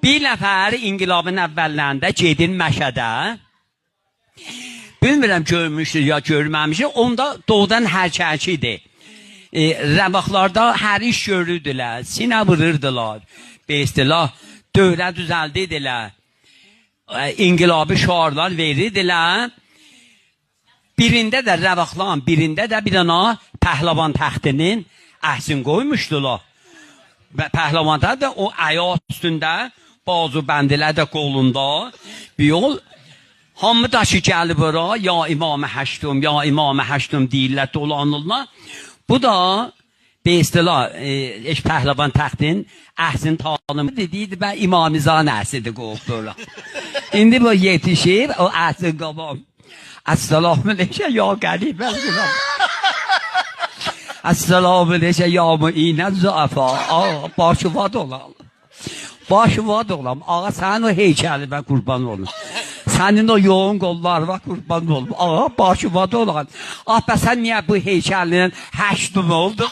Bir nəfər inqilabın əvvəllərində gedin Məşədə. Bilmirəm görmüşdür ya görməmişdir. Onda doğudan hərçəkidir. Rəvaxlarda hər iş görürdülər. Sinə vururdular. Beystilah dövrə düzəldirdilər. İnqilabı şuarlar verirdilər. Birində də rəvaxlan, birində də bir dana pəhləvan təxtinin əhsin qoymuşdular. Və pəhləvan təxti də o ayaq üstündə, bazı bəndilər də qolunda bir yol. Hamı da ki gəlib bura, ya İmam-ı Həştum, ya İmam-ı Həştum deyirlər, dolanırlar. Bu da beystilah, pəhləvan təxtin əhsin tanımı dediydi və İmamizan əhsidir qoxdular. İndi bu yetişir, o əhsin qabam. Esselamu aleyke ya qərib əzgürəm. Esselamu aleyke ya mü'inət zəfa. Başı vad olam. Başı vad olam. Ağa sənin o heykəli və qurban olun. Sənin o yoğun qollarına qurban olun. Ağa başı vad olam. Bəs sən niyə bu heykəlinin həştum oldun?